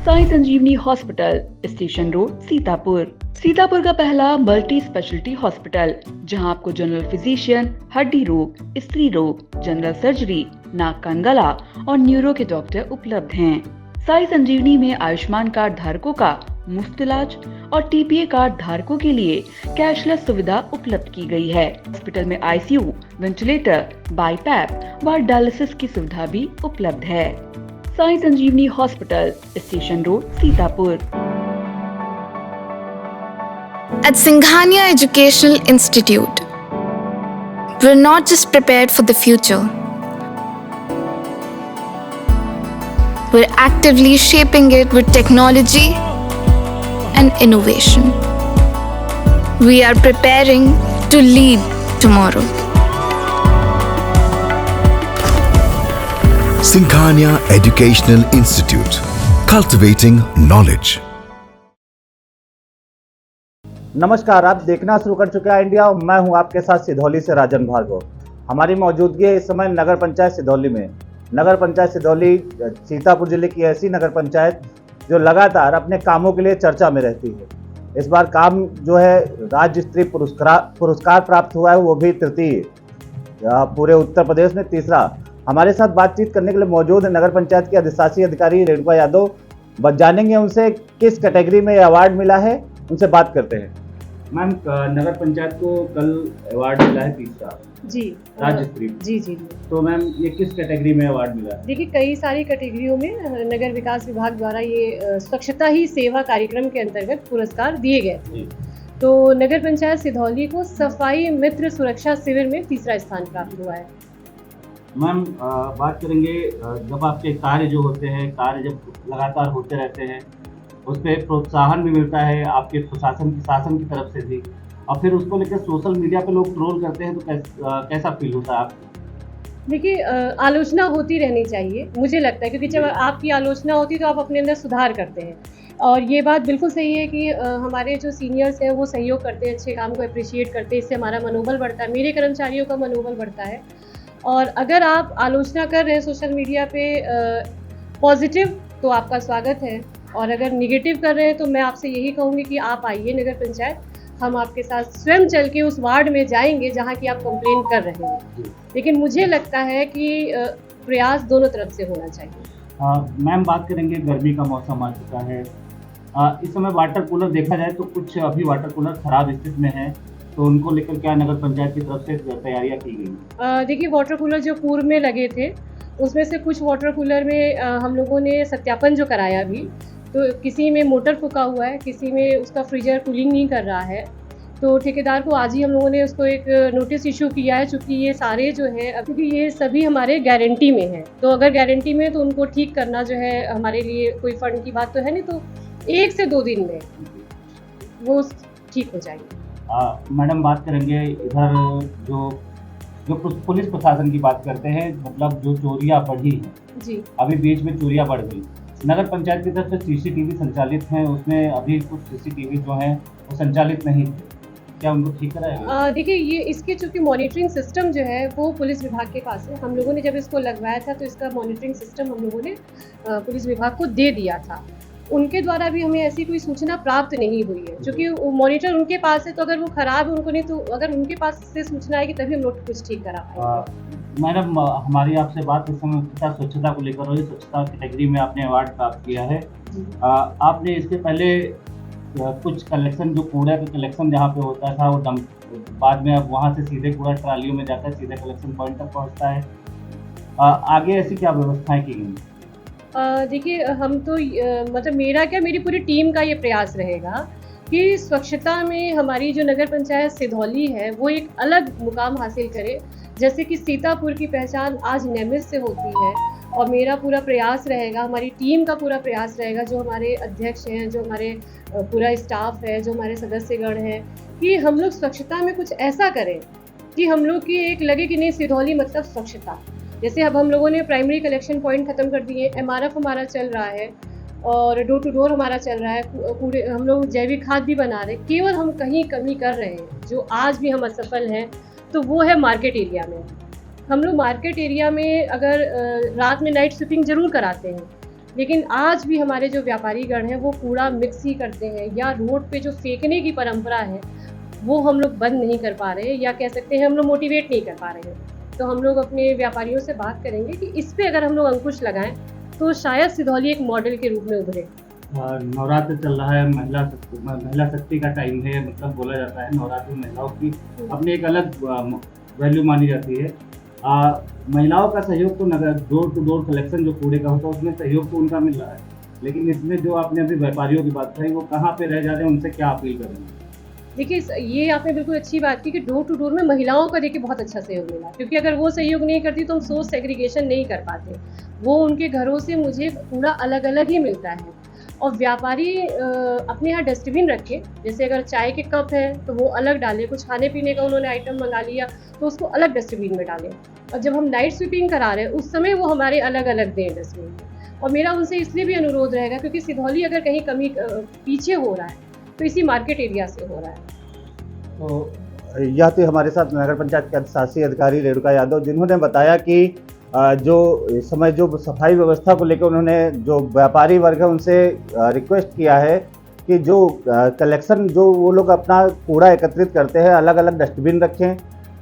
Sai Sanjivani hospital, station road, Sitapur. Sitapur का पहला multi speciality hospital, जहां आपको जनरल फिजिशियन, हड्डी रोग, स्त्री रोग, जनरल सर्जरी, नाक कान गला और न्यूरो के डॉक्टर उपलब्ध हैं। साई संजीवनी में आयुष्मान कार्ड धारकों का मुफ्त इलाज और टीपीए कार्ड धारकों के लिए कैशलेस सुविधा उपलब्ध की गई है। हॉस्पिटल में आईसीयू, वेंटिलेटर, बाईपैप व डायलिसिस की सुविधा भी उपलब्ध है। Sai Sanjivani hospital, station road, Sitapur. At Singhania Educational Institute, we're not just prepared for the future, we're actively shaping it with technology and innovation. We are preparing to lead tomorrow. Singhania Educational Institute, cultivating knowledge. नमस्कार, आप देखना शुरू कर चुके हैं India और मैं हूं आपके साथ सिधौली से राजन भार्गव। हमारी मौजूदगी है इस समय नगर पंचायत सिधौली में। नगर पंचायत सिधौली सीतापुर जिले की ऐसी नगर पंचायत जो लगातार अपने कामों के लिए चर्चा में रहती है। इस बार काम जो है राज्य स्तरीय पुरस्कार प्राप्त हुआ है, वो भी तृतीय, पूरे उत्तर प्रदेश में तीसरा। हमारे साथ बातचीत करने के लिए मौजूद है नगर पंचायत के अधिशासी अधिकारी रेणुका यादव। बस जानेंगे उनसे किस कैटेगरी में ये अवार्ड मिला है, उनसे बात करते हैं। मैम, नगर पंचायत को कल अवार्ड मिला है तीसरा जी, राज्य स्तरीय। जी। तो मैम, ये किस कैटेगरी में अवार्ड मिला है? देखिए, कई सारी कैटेगरियों में नगर विकास विभाग द्वारा ये स्वच्छता ही सेवा कार्यक्रम के अंतर्गत पुरस्कार दिए गए थे। तो नगर पंचायत सिधौली को सफाई मित्र सुरक्षा शिविर में तीसरा स्थान प्राप्त हुआ है। मैम, बात करेंगे, जब आपके कार्य जो होते हैं, कार्य जब लगातार होते रहते हैं, उस पर प्रोत्साहन भी मिलता है आपके शासन की तरफ से भी, और फिर उसको लेकर सोशल मीडिया पे लोग ट्रोल करते हैं, तो कैसा फील होता है आपको? देखिए, आलोचना होती रहनी चाहिए, मुझे लगता है, क्योंकि जब आपकी आलोचना होती है तो आप अपने अंदर सुधार करते हैं। और ये बात बिल्कुल सही है कि हमारे जो सीनियर्स हैं वो सहयोग करते हैं, अच्छे काम को अप्रिशिएट करते हैं, इससे हमारा मनोबल बढ़ता है, मेरे कर्मचारियों का मनोबल बढ़ता है। और अगर आप आलोचना कर रहे हैं सोशल मीडिया पे पॉजिटिव, तो आपका स्वागत है, और अगर निगेटिव कर रहे हैं तो मैं आपसे यही कहूँगी कि आप आइए नगर पंचायत, हम आपके साथ स्वयं चल के उस वार्ड में जाएंगे जहाँ की आप कंप्लेन कर रहे हैं। लेकिन मुझे लगता है कि प्रयास दोनों तरफ से होना चाहिए। मैम, बात करेंगे, गर्मी का मौसम आ चुका है, इस समय वाटर कूलर देखा जाए तो कुछ अभी वाटर कूलर खराब स्थिति में है, तो उनको लेकर क्या नगर पंचायत की तरफ से तैयारियां की गई? देखिए, वाटर कूलर जो पूर्व में लगे थे उसमें से कुछ वाटर कूलर में हम लोगों ने सत्यापन जो कराया भी, तो किसी में मोटर फूका हुआ है, किसी में उसका फ्रीजर कूलिंग नहीं कर रहा है। तो ठेकेदार को आज ही हम लोगों ने उसको एक नोटिस इशू किया है, चूँकि ये सारे जो है, क्योंकि ये सभी हमारे गारंटी में है, तो अगर गारंटी में तो उनको ठीक करना जो है हमारे लिए कोई फंड की बात तो है नहीं, तो 1 से 2 दिन में वो ठीक हो जाएगी। मैडम, बात करेंगे इधर जो पुलिस प्रशासन की बात करते हैं, मतलब जो चोरियां बढ़ी हैं जी, अभी बीच में चोरियां बढ़ गई, नगर पंचायत की तरफ से सीसीटीवी संचालित हैं, उसमें अभी कुछ सीसीटीवी जो हैं वो संचालित नहीं थे, क्या उनको ठीक कराया? देखिए, ये इसके चूँकि मॉनिटरिंग सिस्टम जो है वो पुलिस विभाग के पास है। हम लोगों ने जब इसको लगवाया था तो इसका मॉनिटरिंग सिस्टम हम लोगों ने पुलिस विभाग को दे दिया था। उनके द्वारा भी हमें ऐसी कोई सूचना प्राप्त नहीं हुई है, क्योंकि मॉनिटर उनके पास है, तो अगर वो खराब है उनको नहीं, तो अगर उनके पास से सूचना आएगी तभी हम लोग कुछ ठीक करा पाएंगे। मैडम, हमारी आपसे बात इस समय स्वच्छता को लेकर हुई, स्वच्छता कैटेगरी में आपने अवार्ड प्राप्त किया है। आपने इसके पहले कुछ कलेक्शन, जो कूड़ा का कलेक्शन जहाँ पे होता था, वो बाद में अब वहाँ से सीधे कूड़ा ट्रालियों में जाता है, सीधे कलेक्शन पॉइंट तक पहुँचता है, आगे ऐसी क्या व्यवस्थाएं की गई? देखिए, हम तो मतलब मेरी पूरी टीम का ये प्रयास रहेगा कि स्वच्छता में हमारी जो नगर पंचायत सिधौली है वो एक अलग मुकाम हासिल करे, जैसे कि सीतापुर की पहचान आज नेमिस से होती है। और मेरा पूरा प्रयास रहेगा, हमारी टीम का पूरा प्रयास रहेगा, जो हमारे अध्यक्ष हैं, जो हमारे पूरा स्टाफ है, जो हमारे सदस्यगण हैं, कि हम लोग स्वच्छता में कुछ ऐसा करें कि हम लोग की एक लगे कि नहीं, सिधौली मतलब स्वच्छता। जैसे अब हम लोगों ने प्राइमरी कलेक्शन पॉइंट ख़त्म कर दिए, MRF हमारा चल रहा है और डोर टू डोर हमारा चल रहा है, पूरे हम लोग जैविक खाद भी बना रहे हैं। केवल हम कहीं कमी कर रहे हैं जो आज भी हम असफल हैं, तो वो है मार्केट एरिया में। हम लोग मार्केट एरिया में अगर रात में नाइट स्वीपिंग ज़रूर कराते हैं, लेकिन आज भी हमारे जो व्यापारीगण हैं वो कूड़ा मिक्स ही करते हैं, या रोड पे जो फेंकने की परंपरा है वो हम लोग बंद नहीं कर पा रहे, या कह सकते हैं हम लोग मोटिवेट नहीं कर पा रहे हैं। तो हम लोग अपने व्यापारियों से बात करेंगे कि इस पे अगर हम लोग अंकुश लगाएं तो शायद सिधौली एक मॉडल के रूप में उभरे। नवरात्र चल रहा है, महिला शक्ति का टाइम है, मतलब बोला जाता है नवरात्र महिलाओं की अपनी एक अलग वैल्यू मानी जाती है। महिलाओं का सहयोग तो नगर डोर टू डोर कलेक्शन जो कूड़े का होता है उसमें सहयोग तो उनका मिल रहा है, लेकिन इसमें जो आपने अभी व्यापारियों की बात कही वो कहाँ पे रह जा रहे हैं, उनसे क्या अपील करेंगे? देखिए, ये आपने बिल्कुल अच्छी बात की कि डोर टू डोर में महिलाओं का देखिए बहुत अच्छा सहयोग मिला, क्योंकि अगर वो सहयोग नहीं करती तो हम सोर्स सेग्रीगेशन नहीं कर पाते। वो उनके घरों से मुझे कूड़ा अलग अलग ही मिलता है। और व्यापारी अपने यहाँ डस्टबिन रखे, जैसे अगर चाय के कप है तो वो अलग डालें, कुछ खाने पीने का उन्होंने आइटम मंगा लिया तो उसको अलग डस्टबिन में डालें, और जब हम नाइट स्वीपिंग करा रहे हैं उस समय वो हमारे अलग अलग दें डस्टबिन में। और मेरा उनसे इसलिए भी अनुरोध रहेगा क्योंकि सिधौली अगर कहीं कमी पीछे हो रहा है तो इसी मार्केट एरिया से हो रहा है। तो यह थी हमारे साथ नगर पंचायत के शासी अधिकारी रेणुका यादव, जिन्होंने बताया कि जो इस समय जो सफाई व्यवस्था को लेकर उन्होंने जो व्यापारी वर्ग है उनसे रिक्वेस्ट किया है कि जो कलेक्शन जो वो लोग अपना कूड़ा एकत्रित करते हैं अलग अलग डस्टबिन रखें,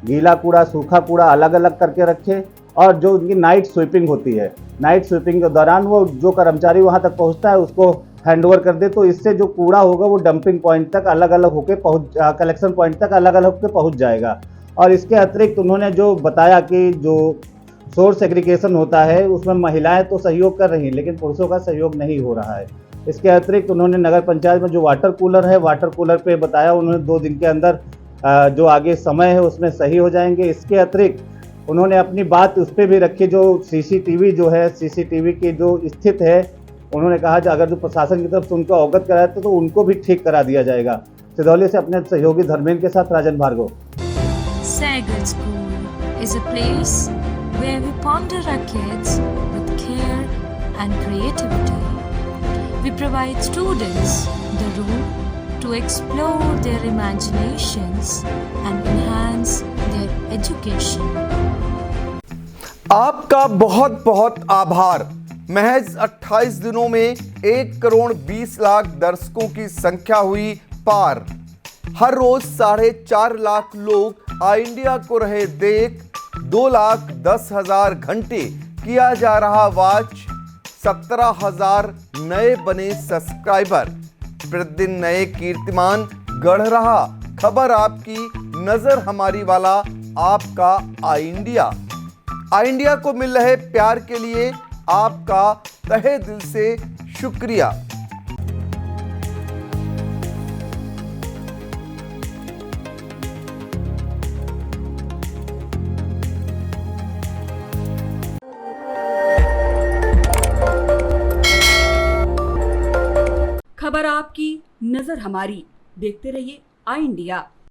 गीला कूड़ा सूखा कूड़ा अलग अलग करके रखें, और जो उनकी नाइट स्वीपिंग होती है, नाइट स्वीपिंग के दौरान वो जो कर्मचारी वहाँ तक पहुँचता है उसको हैंडओवर कर दे, तो इससे जो कूड़ा होगा वो डंपिंग पॉइंट तक अलग अलग होकर कलेक्शन पॉइंट तक अलग अलग होकर पहुँच जाएगा। और इसके अतिरिक्त उन्होंने जो बताया कि जो सोर्स सेग्रीगेशन होता है उसमें महिलाएं तो सहयोग कर रही हैं लेकिन पुरुषों का सहयोग नहीं हो रहा है। इसके अतिरिक्त उन्होंने नगर पंचायत में जो वाटर कूलर है, वाटर कूलर पे बताया उन्होंने 2 दिन के अंदर जो आगे समय है उसमें सही हो जाएंगे। इसके अतिरिक्त उन्होंने अपनी बात उस पर भी रखी, जो सीसीटीवी जो है, सीसीटीवी की जो स्थित है, उन्होंने कहा कि अगर जो प्रशासन की तरफ से उनको अवगत कराया तो उनको भी ठीक करा दिया जाएगा। सिधौली से अपने सहयोगी धर्मेंद्र के साथ राजन Bhargava. Sagar School is a place where we ponder our kids with care and creativity. We provide students the room to explore their imaginations and enhance their education. आपका बहुत बहुत आभार। महज 28 दिनों में 1 करोड़ 20 लाख दर्शकों की संख्या हुई पार। हर रोज 4.5 लाख लोग आई इंडिया को रहे देख। 2,10,000 घंटे किया जा रहा वॉच। 17,000 नए बने सब्सक्राइबर। प्रतिदिन नए कीर्तिमान गढ़ रहा खबर आपकी, नजर हमारी वाला आपका आई इंडिया। आई इंडिया को मिल रहे प्यार के लिए आपका तहे दिल से शुक्रिया। खबर आपकी, नजर हमारी। देखते रहिए आई इंडिया।